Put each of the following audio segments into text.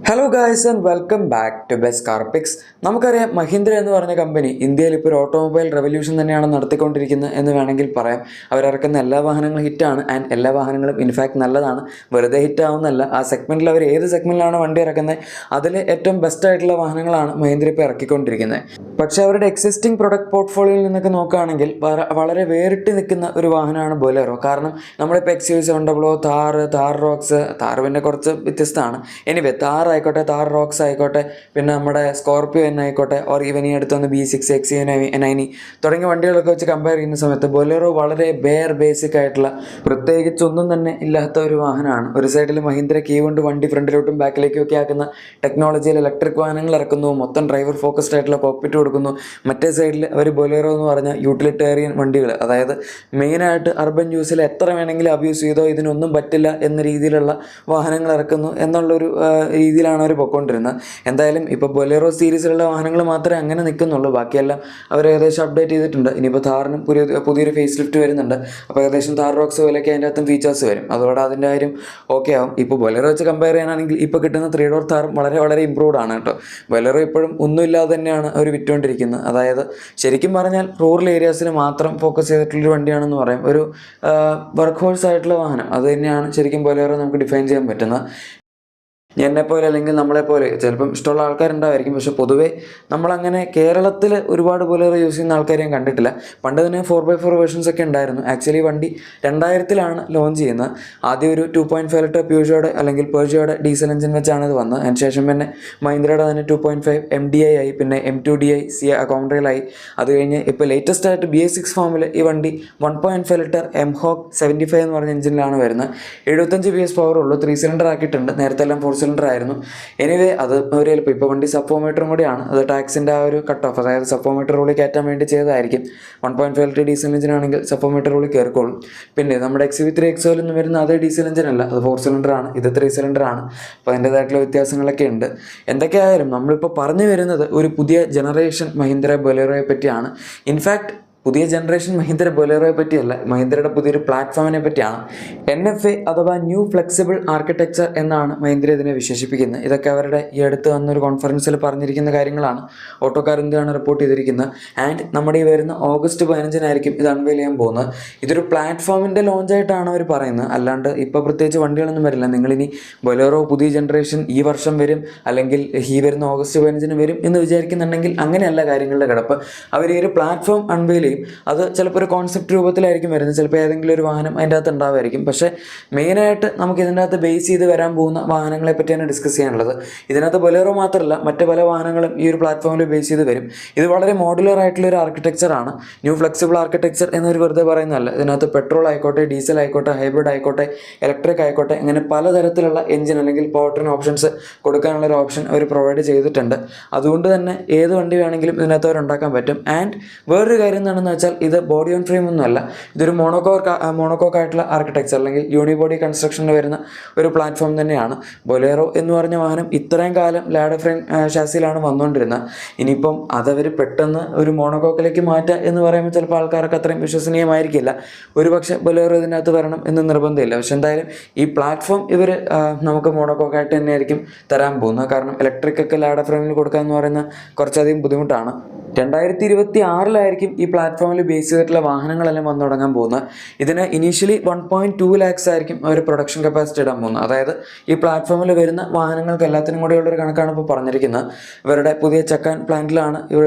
Hello guys and welcome back to best car picks. നമുക്കറിയാം മഹീന്ദ്ര എന്ന് പറഞ്ഞ കമ്പനി ഇന്ത്യയിൽ ഇപ്പോൾ ഒരു ഓട്ടോമൊബൈൽ റെവല്യൂഷൻ തന്നെയാണ് നടത്തിക്കൊണ്ടിരിക്കുന്നത് എന്ന് വേണമെങ്കിൽ പറയാം. അവരിറക്കുന്ന എല്ലാ വാഹനങ്ങളും ഹിറ്റാണ് ആൻഡ് എല്ലാ വാഹനങ്ങളും ഇൻഫാക്ട് നല്ലതാണ്. വെറുതെ ഹിറ്റാവുന്നല്ല, ആ സെഗ്മെൻറ്റിൽ അവർ ഏത് സെഗ്മെൻറ്റിലാണ് വണ്ടി ഇറക്കുന്നത് അതിൽ ഏറ്റവും ബെസ്റ്റ് ആയിട്ടുള്ള വാഹനങ്ങളാണ് മഹീന്ദ്ര ഇപ്പോൾ ഇറക്കിക്കൊണ്ടിരിക്കുന്നത്. പക്ഷേ അവരുടെ എക്സിസ്റ്റിംഗ് പ്രൊഡക്റ്റ് പോർട്ട്ഫോളിയോയിൽ നിന്നൊക്കെ നോക്കുകയാണെങ്കിൽ വളരെ വേറിട്ട് നിൽക്കുന്ന ഒരു വാഹനമാണ് ബൊലേറോ. കാരണം നമ്മളിപ്പോൾ XUV700, താർ റോക്സ്, താർ പിന്നെ കുറച്ച് വ്യത്യസ്തമാണ്. എനിവേ താർ ആയിക്കോട്ടെ, താർ റോക്സ് ആയിക്കോട്ടെ, പിന്നെ നമ്മുടെ സ്കോർപിയോ എൻ ആയിക്കോട്ടെ, ഓർ ഈവൻ ഈ അടുത്ത് വന്ന് B6, XUV9 തുടങ്ങിയ വണ്ടികളൊക്കെ വെച്ച് കമ്പയർ ചെയ്യുന്ന സമയത്ത് ബൊലേറോ വളരെ ബേസിക് ആയിട്ടുള്ള പ്രത്യേകിച്ചൊന്നും തന്നെ ഇല്ലാത്ത ഒരു വാഹനമാണ്. ഒരു സൈഡിൽ മഹീന്ദ്ര കീ കൊണ്ട് വണ്ടി ഫ്രണ്ടിലോട്ടും ബാക്കിലേക്കും ഒക്കെ ആക്കുന്ന ടെക്നോളജിയിൽ ഇലക്ട്രിക് വാഹനങ്ങൾ ഇറക്കുന്നു, മൊത്തം ഡ്രൈവർ ഫോക്കസ്ഡ് ആയിട്ടുള്ള കോക്പിറ്റ് കൊടുക്കുന്നു. മറ്റേ സൈഡിൽ അവർ ബൊലേറോ എന്ന് പറഞ്ഞ യൂട്ടിലിറ്റേറിയൻ വണ്ടികൾ, അതായത് മെയിനായിട്ട് അർബൻ യൂസിൽ എത്ര വേണമെങ്കിലും അബ്യൂസ് ചെയ്തോ ഇതിനൊന്നും പറ്റില്ല എന്ന രീതിയിലുള്ള വാഹനങ്ങൾ ഇറക്കുന്നു എന്നുള്ളൊരു രീതിയിലാണ് അവർ പൊയ്ക്കൊണ്ടിരുന്നത്. എന്തായാലും ഇപ്പോൾ ബൊലേറോ സീരീസിലുള്ള വാഹനങ്ങൾ മാത്രമേ അങ്ങനെ നിൽക്കുന്നുള്ളൂ, ബാക്കിയെല്ലാം അവർ ഏകദേശം അപ്ഡേറ്റ് ചെയ്തിട്ടുണ്ട്. ഇനിയിപ്പോൾ താറിനും പുതിയൊരു ഫേസ് ലിഫ്റ്റ് വരുന്നുണ്ട്. അപ്പോൾ ഏകദേശം താർ റോക്സ് പോലെയൊക്കെ അതിൻ്റെ അകത്തും ഫീച്ചേഴ്സ് വരും. അതോടെ അതിൻ്റെ കാര്യം ഓക്കെ ആവും. ഇപ്പോൾ ബൊലേറോ വെച്ച് കമ്പയർ ചെയ്യാനാണെങ്കിൽ ഇപ്പോൾ കിട്ടുന്ന 3 ഡോർ താറും വളരെ ഇമ്പ്രൂവ്ഡ് ആണ് കേട്ടോ. ബൊലേറോ ഇപ്പോഴും ഒന്നുമില്ലാതെ തന്നെയാണ് അവർ വിറ്റുകൊണ്ടിരിക്കുന്നത്. അതായത് ശരിക്കും പറഞ്ഞാൽ റൂറൽ ഏരിയാസിൽ മാത്രം ഫോക്കസ് ചെയ്തിട്ടുള്ളൊരു വണ്ടിയാണെന്ന് പറയും. ഒരു വർക്ക് ഹോഴ്സ് ആയിട്ടുള്ള വാഹനം, അത് തന്നെയാണ് ശരിക്കും ബൊലേറോ നമുക്ക് ഡിഫൈൻ ചെയ്യാൻ പറ്റുന്നത്. എന്നെപ്പോലെ അല്ലെങ്കിൽ നമ്മളെപ്പോലെ ചിലപ്പം ഇഷ്ടമുള്ള ആൾക്കാരുണ്ടായിരിക്കും, പക്ഷെ പൊതുവേ നമ്മളങ്ങനെ കേരളത്തിൽ ഒരുപാട് ബൊലേറോ യൂസ് ചെയ്യുന്ന ആൾക്കാരെ ഞാൻ കണ്ടിട്ടില്ല. പണ്ട് തന്നെ 4x4 വേർഷൻസ് ഒക്കെ ഉണ്ടായിരുന്നു. ആക്ച്വലി വണ്ടി 2000-ലാണ് ലോഞ്ച് ചെയ്യുന്നത്. ആദ്യം ഒരു 2.5 ലിറ്റർ പ്യൂജോയുടെ അല്ലെങ്കിൽ പേർജിയോയുടെ ഡീസൽ എഞ്ചിൻ വെച്ചാണ് ഇത് വന്നത്. അതിനുശേഷം പിന്നെ മഹീന്ദ്രയുടെ തന്നെ 2.5 MDI ആയി, പിന്നെ M2DI കോംട്രയിലായി. അത് കഴിഞ്ഞ് ഇപ്പോൾ ലേറ്റസ്റ്റ് ആയിട്ട് BS6 ഫോമിൽ ഈ വണ്ടി 1.5 ലിറ്റർ MHOK 75 എന്ന് പറഞ്ഞ എഞ്ചിനിലാണ് വരുന്നത്. 75 PS പവറുള്ളൂ. 3 സിലിണ്ടർ ആക്കിയിട്ടുണ്ട്. നേരത്തെ എല്ലാം 4 സിലിണ്ടർ ആയിരുന്നു. എനിവേ അത് ഒരു എളുപ്പം. ഇപ്പോൾ വണ്ടി സബ്ഫോമീറ്ററും കൂടിയാണ്. അത് ടാക്സിൻ്റെ ആ ഒരു കട്ട് ഓഫ്, അതായത് സബ്ഫോമീറ്റർ റൂളിൽ കയറ്റാൻ വേണ്ടി ചെയ്തതായിരിക്കും. 1.5 ലിറ്റർ ഡീസൽ എഞ്ചിനാണെങ്കിൽ സബ്ഫോമീറ്റർ റൂളിൽ കയറിക്കോളും. പിന്നെ നമ്മുടെ XUV3 XL നിന്ന് വരുന്ന അതേ ഡീസൽ എഞ്ചിനല്ല, അത് 4 സിലിണ്ടർ ആണ്, ഇത് 3 സിലിണ്ടർ ആണ്. അപ്പോൾ അതിൻ്റേതായിട്ടുള്ള വ്യത്യാസങ്ങളൊക്കെ ഉണ്ട്. എന്തൊക്കെയായാലും നമ്മളിപ്പോൾ പറഞ്ഞു വരുന്നത് ഒരു പുതിയ ജനറേഷൻ മഹീന്ദ്ര ബൊലേറോയെ പറ്റിയാണ്. ഇൻഫാക്ട് പുതിയ ജനറേഷൻ മഹീന്ദ്ര ബൊലേറോയെ പറ്റിയല്ല, മഹീന്ദ്രയുടെ പുതിയൊരു പ്ലാറ്റ്ഫോമിനെ പറ്റിയാണ്. NFA അഥവാ ന്യൂ ഫ്ലെക്സിബിൾ ആർക്കിടെക്ചർ എന്നാണ് മഹീന്ദ്ര ഇതിനെ വിശേഷിപ്പിക്കുന്നത്. ഇതൊക്കെ അവരുടെ ഈ അടുത്ത് വന്നൊരു കോൺഫറൻസിൽ പറഞ്ഞിരിക്കുന്ന കാര്യങ്ങളാണ്. ഓട്ടോക്കാർ ഇന്ത്യയാണ് റിപ്പോർട്ട് ചെയ്തിരിക്കുന്നത്. ആൻഡ് നമ്മുടെ ഈ വരുന്ന ഓഗസ്റ്റ് 15-നായിരിക്കും ഇത് അൺവെയിൽ ചെയ്യാൻ പോകുന്നത്. ഇതൊരു പ്ലാറ്റ്ഫോമിൻ്റെ ലോഞ്ചായിട്ടാണ് അവർ പറയുന്നത്, അല്ലാണ്ട് ഇപ്പോൾ പ്രത്യേകിച്ച് വണ്ടികളൊന്നും വരില്ല. നിങ്ങളിനി ബൊലേറോ പുതിയ ജനറേഷൻ ഈ വർഷം വരും, അല്ലെങ്കിൽ ഈ വരുന്ന ഓഗസ്റ്റ് 15-ന് വരും എന്ന് വിചാരിക്കുന്നുണ്ടെങ്കിൽ അങ്ങനെയല്ല കാര്യങ്ങളുടെ കിടപ്പ്. അവർ ഈ ഒരു പ്ലാറ്റ്ഫോം അൺവെയിൽ, അത് ചിലപ്പോൾ ഒരു കോൺസെപ്റ്റ് രൂപത്തിലായിരിക്കും വരുന്നത്. ചിലപ്പോൾ ഏതെങ്കിലും ഒരു വാഹനം അതിൻ്റെ അകത്ത് ഉണ്ടാവുമായിരിക്കും. പക്ഷേ മെയിനായിട്ട് നമുക്ക് ഇതിൻ്റെ അകത്ത് ബേസ് ചെയ്ത് വരാൻ പോകുന്ന വാഹനങ്ങളെ പറ്റിയാണ് ഡിസ്കസ് ചെയ്യാനുള്ളത്. ഇതിനകത്ത് ബൊലേറോ മാത്രമല്ല, മറ്റ് പല വാഹനങ്ങളും ഈ ഒരു പ്ലാറ്റ്ഫോമിൽ ബേസ് ചെയ്ത് വരും. ഇത് വളരെ മോഡുലർ ആയിട്ടുള്ള ഒരു ആർക്കിടെക്ചറാണ്. ന്യൂ ഫ്ലെക്സിബിൾ ആർക്കിടെക്ചർ എന്നൊരു വെറുതെ പറയുന്നതല്ല. ഇതിനകത്ത് പെട്രോൾ ആയിക്കോട്ടെ, ഡീസൽ ആയിക്കോട്ടെ, ഹൈബ്രിഡ് ആയിക്കോട്ടെ, ഇലക്ട്രിക് ആയിക്കോട്ടെ, അങ്ങനെ പലതരത്തിലുള്ള എഞ്ചിൻ അല്ലെങ്കിൽ പവർ ട്രെയിൻ ഓപ്ഷൻസ് കൊടുക്കാനുള്ള ഒരു ഓപ്ഷൻ അവർ പ്രൊവൈഡ് ചെയ്തിട്ടുണ്ട്. അതുകൊണ്ട് തന്നെ ഏത് വണ്ടി വേണമെങ്കിലും ഇതിനകത്ത് അവർ ഉണ്ടാക്കാൻ പറ്റും. ആൻഡ് വേറൊരു കാര്യം എന്താണെന്ന് വെച്ചാൽ ഇത് ബോഡി ഓൺ ഫ്രെയിം ഒന്നുമല്ല, ഇതൊരു മോണോകോക്ക് ആയിട്ടുള്ള ആർക്കിടെക്ചർ അല്ലെങ്കിൽ യൂണിബോഡി കൺസ്ട്രക്ഷനിൽ വരുന്ന ഒരു പ്ലാറ്റ്ഫോം തന്നെയാണ്. ബൊലേറോ എന്ന് പറഞ്ഞ വാഹനം ഇത്രയും കാലം ലാഡർ ഫ്രെയിം ഷാസിയിലാണ് വന്നുകൊണ്ടിരുന്നത്. ഇനിയിപ്പം അതവർ പെട്ടെന്ന് ഒരു മോണോകോക്കിലേക്ക് മാറ്റുക എന്ന് പറയുമ്പോൾ ചിലപ്പോൾ ആൾക്കാർക്ക് അത്രയും വിശ്വസനീയമായിരിക്കില്ല. ഒരുപക്ഷെ ബൊലേറോ ഇതിനകത്ത് വരണം എന്ന് നിർബന്ധമില്ല. പക്ഷെ എന്തായാലും ഈ പ്ലാറ്റ്ഫോം ഇവർ നമുക്ക് മോണോകോക്കായിട്ട് തന്നെയായിരിക്കും തരാൻ പോകുന്നത്. കാരണം ഇലക്ട്രിക്കൊക്കെ ലാഡർ ഫ്രെയിമിൽ കൊടുക്കുക എന്ന് പറയുന്നത് കുറച്ചധികം ബുദ്ധിമുട്ടാണ്. 2026-ലായിരിക്കും ഈ പ്ലാറ്റ്ഫോമിൽ ബേസ് ചെയ്തിട്ടുള്ള വാഹനങ്ങളെല്ലാം വന്നു തുടങ്ങാൻ പോകുന്നത്. ഇതിന് ഇനീഷ്യലി 1.2 lakhs ആയിരിക്കും അവർ പ്രൊഡക്ഷൻ കപ്പാസിറ്റി ഇടാൻ പോകുന്നത്. അതായത് ഈ പ്ലാറ്റ്ഫോമിൽ വരുന്ന വാഹനങ്ങൾക്ക് എല്ലാത്തിനും കൂടെയുള്ളൊരു കണക്കാണ് ഇപ്പോൾ പറഞ്ഞിരിക്കുന്നത്. ഇവരുടെ പുതിയ ചക്കാൻ പ്ലാന്റിലാണ്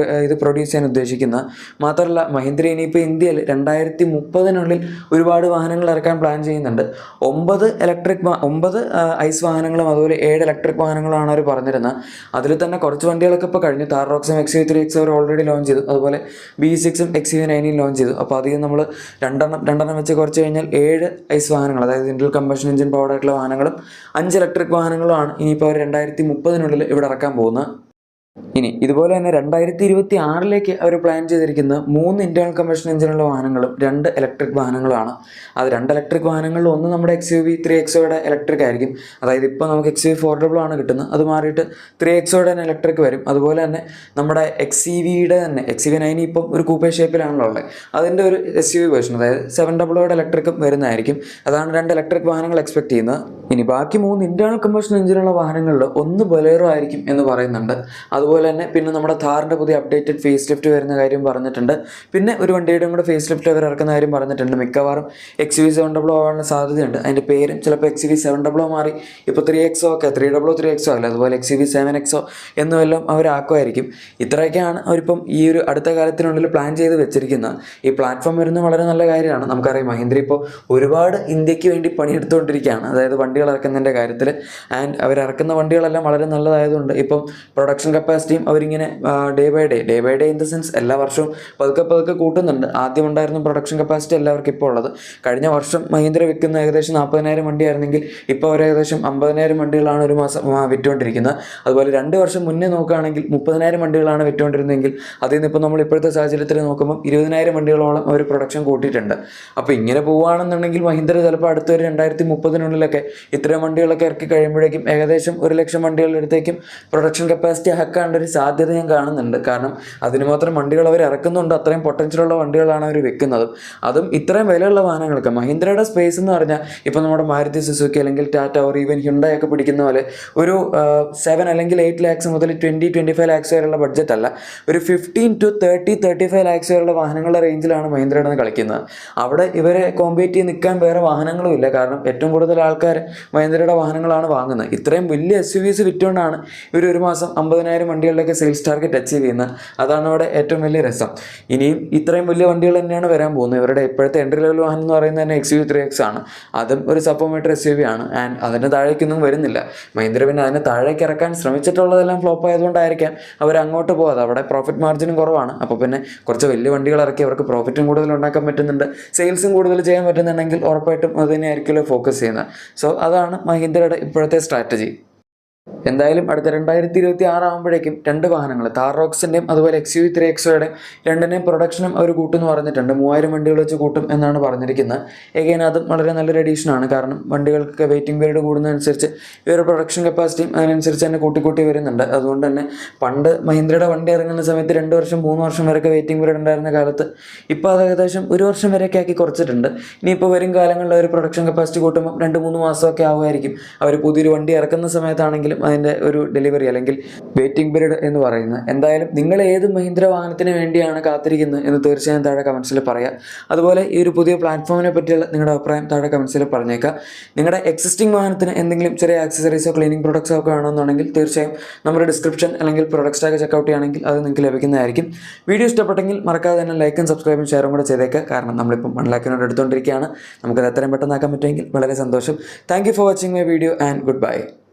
ഇത് പ്രൊഡ്യൂസ് ചെയ്യാൻ ഉദ്ദേശിക്കുന്നത്. മാത്രമല്ല മഹീന്ദ്ര ഇനിയിപ്പോൾ ഇന്ത്യയിൽ 2030-നുള്ളിൽ ഒരുപാട് വാഹനങ്ങൾ ഇറക്കാൻ പ്ലാൻ ചെയ്യുന്നുണ്ട്. 9 ഐസ് വാഹനങ്ങളും അതുപോലെ 7 ഇലക്ട്രിക് വാഹനങ്ങളുമാണ് അവർ പറഞ്ഞിരുന്നത്. അതിൽ തന്നെ കുറച്ച് വണ്ടികളൊക്കെ ഇപ്പോൾ കഴിഞ്ഞു. താർ റോക്സും XUV3 XL അവർ ഓൾറെഡി ലോഞ്ച് ചെയ്തു. അതുപോലെ B6-ഉം XUV9 ലോഞ്ച് ചെയ്തു. അപ്പോൾ അധികം നമ്മൾ രണ്ടെണ്ണം വെച്ച് കുറച്ച് കഴിഞ്ഞാൽ 7 ഐസ് വാഹനങ്ങൾ, അതായത് ഇന്റൽ കമ്പഷൻ എഞ്ചിൻ പവർഡ് ആയിട്ടുള്ള വാഹനങ്ങളും 5 ഇലക്ട്രിക് വാഹനങ്ങളുമാണ് ഇനിയിപ്പോൾ അവർ 2030-നുള്ളിൽ ഇവിടെ ഇറക്കാൻ പോകുന്നത്. ഇനി ഇതുപോലെ തന്നെ 2026-ലേക്ക് അവർ പ്ലാൻ ചെയ്തിരിക്കുന്ന 3 ഇന്റേണൽ കമ്പഷൻ എഞ്ചിനുള്ള വാഹനങ്ങളും 2 ഇലക്ട്രിക് വാഹനങ്ങളുമാണ്. അത് 2 ഇലക്ട്രിക് വാഹനങ്ങളിൽ ഒന്ന് നമ്മുടെ XUV3 XOയുടെ ഇലക്ട്രിക് ആയിരിക്കും. അതായത് ഇപ്പോൾ നമുക്ക് XUV400 ആണ് കിട്ടുന്നത്, അത് മാറിയിട്ട് 3XOയുടെ തന്നെ ഇലക്ട്രിക് വരും. അതുപോലെ തന്നെ നമ്മുടെ XEVയുടെ തന്നെ XUV9 ഇപ്പം ഒരു കൂപ്പേ ഷേപ്പിലാണല്ലോ ഉള്ളത്, അതിൻ്റെ ഒരു SUV വേർഷൻ, അതായത് 700യുടെ ഇലക്ട്രിക്കും വരുന്നതായിരിക്കും. അതാണ് 2 ഇലക്ട്രിക് വാഹനങ്ങൾ എക്സ്പെക്ട് ചെയ്യുന്നത്. ഇനി ബാക്കി 3 ഇൻറ്റേർണൽ കമ്പഷൻ എഞ്ചിനുള്ള വാഹനങ്ങളിൽ ഒന്ന് ബൊലേറോ ആയിരിക്കും എന്ന് പറയുന്നുണ്ട്. അതുപോലെ തന്നെ പിന്നെ നമ്മുടെ ഥാറിൻ്റെ പുതിയ അപ്ഡേറ്റഡ് ഫേസ് ലിഫ്റ്റ് വരുന്ന കാര്യം പറഞ്ഞിട്ടുണ്ട്. പിന്നെ ഒരു വണ്ടിയുടെയും കൂടെ ഫേസ് ലിഫ്റ്റ് അവർ ഇറക്കുന്ന കാര്യം പറഞ്ഞിട്ടുണ്ട്. മിക്കവാറും XUV700 ആവാനുള്ള സാധ്യതയുണ്ട്. അതിൻ്റെ പേരും ചിലപ്പോൾ XUV700 മാറി ഇപ്പോൾ 3XO ഒക്കെ 3XO അല്ല, അതുപോലെ XUV7XO എന്നുമെല്ലാം അവരാക്കുമായിരിക്കും. ഇത്രയൊക്കെയാണ് അവരിപ്പം ഈ ഒരു അടുത്ത കാലത്തിനുള്ളിൽ പ്ലാൻ ചെയ്ത് വെച്ചിരിക്കുന്നത്. ഈ പ്ലാറ്റ്ഫോം വരുന്നത് വളരെ നല്ല കാര്യമാണ്. നമുക്കറിയാം മഹീന്ദ്ര ഇപ്പോൾ ഒരുപാട് ഇന്ത്യക്ക് വേണ്ടി പണിയെടുത്തുകൊണ്ടിരിക്കുകയാണ്, അതായത് വണ്ടികൾ ഇറക്കുന്നതിൻ്റെ കാര്യത്തിൽ. ആൻഡ് അവരിറക്കുന്ന വണ്ടികളെല്ലാം വളരെ നല്ലതായതുകൊണ്ട് ഇപ്പം പ്രൊഡക്ഷൻ കപ്പാസിറ്റിയും അവരിങ്ങനെ day by day in the sense എല്ലാ വർഷവും പതുക്കെ കൂട്ടുന്നുണ്ട്. ആദ്യം ഉണ്ടായിരുന്ന പ്രൊഡക്ഷൻ കപ്പാസിറ്റി എല്ലാവർക്കും ഇപ്പോൾ ഉള്ളത്. കഴിഞ്ഞ വർഷം മഹീന്ദ്ര വിൽക്കുന്ന ഏകദേശം 40,000 വണ്ടിയായിരുന്നെങ്കിൽ ഇപ്പോൾ അവർ ഏകദേശം 50,000 വണ്ടികളാണ് ഒരു മാസം വിറ്റുകൊണ്ടിരിക്കുന്നത്. അതുപോലെ 2 വർഷം മുന്നേ നോക്കുകയാണെങ്കിൽ 30,000 വണ്ടികളാണ് വിറ്റുകൊണ്ടിരുന്നതെങ്കിൽ അതിൽ നിന്ന് ഇപ്പോൾ നമ്മൾ ഇപ്പോഴത്തെ സാഹചര്യത്തിൽ നോക്കുമ്പോൾ 20,000 വണ്ടികളോളം അവർ പ്രൊഡക്ഷൻ കൂട്ടിയിട്ടുണ്ട്. അപ്പോൾ ഇങ്ങനെ പോവുകയാണെന്നുണ്ടെങ്കിൽ മഹീന്ദ്ര ചിലപ്പോൾ അടുത്തൊരു 2030-നുള്ളിലൊക്കെ ഇത്തരം വണ്ടികളൊക്കെ ഇറക്കി കഴിയുമ്പോഴേക്കും ഏകദേശം 1,00,000 വണ്ടികളിലെടുത്തേക്കും പ്രൊഡക്ഷൻ കപ്പാസിറ്റി ആക്കാനുള്ള ഒരു സാധ്യത ഞാൻ കാണുന്നുണ്ട്. കാരണം അതിന് മാത്രം വണ്ടികൾ അവർ ഇറക്കുന്നുണ്ട്, അത്രയും പൊട്ടൻഷ്യലുള്ള വണ്ടികളാണ് അവർ വെക്കുന്നത്. അതും ഇത്രയും വിലയുള്ള വാഹനങ്ങൾക്ക്. മഹീന്ദ്രയുടെ സ്പേസ് എന്ന് പറഞ്ഞാൽ ഇപ്പോൾ നമ്മുടെ മാരുതി സുസുക്കി അല്ലെങ്കിൽ ടാറ്റ ഓർ ഈവൻ ഹ്യുണ്ടായി ഒക്കെ പിടിക്കുന്ന പോലെ ഒരു 7 അല്ലെങ്കിൽ 8 lakhs മുതൽ 20-25 lakhs വരെയുള്ള ബഡ്ജറ്റ് അല്ല, ഒരു 15 to 30-35 lakhs വരെയുള്ള വാഹനങ്ങളുടെ റേഞ്ചിലാണ് മഹീന്ദ്രയുടെ കളിക്കുന്നത്. അവിടെ ഇവരെ കോമ്പീറ്റ് ചെയ്ത് നിൽക്കാൻ വേറെ വാഹനങ്ങളും ഇല്ല. കാരണം ഏറ്റവും കൂടുതൽ ആൾക്കാർ മഹീന്ദ്രയുടെ വാഹനങ്ങളാണ് വാങ്ങുന്നത്. ഇത്രയും വലിയ SUVs വിറ്റുകൊണ്ടാണ് ഇവർ ഒരു മാസം 50,000 വണ്ടികളിലേക്ക് സെയിൽസ് ടാർഗറ്റ് അച്ചീവ് ചെയ്യുന്നത്. അതാണ് അവിടെ ഏറ്റവും വലിയ രസം. ഇനിയും ഇത്രയും വലിയ വണ്ടികൾ തന്നെയാണ് വരാൻ പോകുന്നത്. ഇവരുടെ ഇപ്പോഴത്തെ എൻട്രി ലെവൽ വാഹനം എന്ന് പറയുന്നത് തന്നെ XUV3X ആണ്. അതും ഒരു സപ്പോമീറ്റർ SUV ആണ്. ആൻഡ് അതിന് താഴേക്കൊന്നും വരുന്നില്ല. മഹീന്ദ്ര പിന്നെ അതിന് താഴേക്ക് ഇറക്കാൻ ശ്രമിച്ചിട്ടുള്ളതെല്ലാം ഫ്ലോപ്പ് ആയതുകൊണ്ടായിരിക്കാം അവർ അങ്ങോട്ട് പോകാതെ. അവിടെ പ്രോഫിറ്റ് മാർജിനും കുറവാണ്. അപ്പോൾ പിന്നെ കുറച്ച് വലിയ വണ്ടികൾ ഇറക്കി അവർക്ക് പ്രോഫിറ്റും കൂടുതൽ ഉണ്ടാക്കാൻ പറ്റുന്നുണ്ട്, സെയിൽസും കൂടുതൽ ചെയ്യാൻ പറ്റുന്നുണ്ടെങ്കിൽ ഉറപ്പായിട്ടും അതിനെയായിരിക്കുമല്ലോ ഫോക്കസ് ചെയ്യുന്നത്. സോ അതാണ് മഹീന്ദ്രയുടെ ഇപ്പോഴത്തെ സ്ട്രാറ്റജി. എന്തായാലും അടുത്ത 2026 ആകുമ്പോഴേക്കും 2 വാഹനങ്ങൾ താർ റോക്സിൻ്റെയും അതുപോലെ XUV3XOയുടെയും രണ്ടിനെയും പ്രൊഡക്ഷനും അവർ കൂട്ടുമെന്ന് പറഞ്ഞിട്ടുണ്ട്. 3000 വണ്ടികൾ വെച്ച് കൂട്ടും എന്നാണ് പറഞ്ഞിരിക്കുന്നത്. എഗെയിൻ അതും വളരെ നല്ലൊരു അഡീഷനാണ്. കാരണം വണ്ടികൾക്ക് വെയിറ്റിംഗ് പീരീഡ് കൂടുന്നതനുസരിച്ച് ഇവരുടെ പ്രൊഡക്ഷൻ കപ്പാസിറ്റിയും അതിനനുസരിച്ച് തന്നെ കൂട്ടി വരുന്നുണ്ട്. അതുകൊണ്ട് തന്നെ പണ്ട് മഹീന്ദ്രയുടെ വണ്ടി ഇറങ്ങുന്ന സമയത്ത് 2 വർഷം 3 വർഷം വരെയൊക്കെ വെയിറ്റിംഗ് പീരീഡ് ഉണ്ടായിരുന്ന കാലത്ത് ഇപ്പോൾ അത് ഏകദേശം 1 വർഷം വരെയൊക്കെ ആക്കി കുറച്ചിട്ടുണ്ട്. ഇനിയിപ്പോൾ വരും കാലങ്ങളിൽ അവർ പ്രൊഡക്ഷൻ കപ്പാസിറ്റി കൂട്ടുമ്പോൾ 2-3 മാസമൊക്കെ ആവുമായിരിക്കും. അവർ പുതിയൊരു വണ്ടി ഇറക്കുന്ന സമയത്താണെങ്കിലും അതിൻ്റെ ഒരു ഡെലിവറി അല്ലെങ്കിൽ വെയിറ്റിംഗ് പീരീഡ് എന്ന് പറയുന്നത്. എന്തായാലും നിങ്ങൾ ഏത് മഹീന്ദ്ര വാഹനത്തിന് വേണ്ടിയാണ് കാത്തിരിക്കുന്നത് എന്ന് തീർച്ചയായും താഴെ കമൻസിൽ പറയാം. അതുപോലെ ഈ ഒരു പുതിയ പ്ലാറ്റ്ഫോമിനെ പറ്റിയുള്ള നിങ്ങളുടെ അഭിപ്രായം താഴെ കമൻസിൽ പറഞ്ഞേക്കാം. നിങ്ങളുടെ എക്സിസ്റ്റിംഗ് വാഹനത്തിന് എന്തെങ്കിലും ചെറിയ ആക്സസറീസോ ക്ലീനിങ് പ്രൊഡക്ട്സോ ഒക്കെ വേണമെന്നുണ്ടെങ്കിൽ തീർച്ചയായും നമ്മുടെ ഡിസ്ക്രിപ്ഷൻ അല്ലെങ്കിൽ പ്രൊഡക്ട്സ് ടാഗ് ചെക്കൗട്ട് ചെയ്യുകയാണെങ്കിൽ അത് നിങ്ങൾക്ക് ലഭിക്കുന്നതായിരിക്കും. വീഡിയോ ഇഷ്ടപ്പെട്ടെങ്കിൽ മറക്കാതെ തന്നെ ലൈക്കും സബ്സ്ക്രൈബും ഷെയറും കൂടെ ചെയ്തേക്കുക. കാരണം നമ്മളിപ്പം 1 lakhനോട് എടുത്തുകൊണ്ടിരിക്കുകയാണ്. നമുക്കത് എത്രയും പെട്ടെന്ന് ആക്കാൻ പറ്റുമെങ്കിൽ വളരെ സന്തോഷം. Thank you for watching my video and good bye.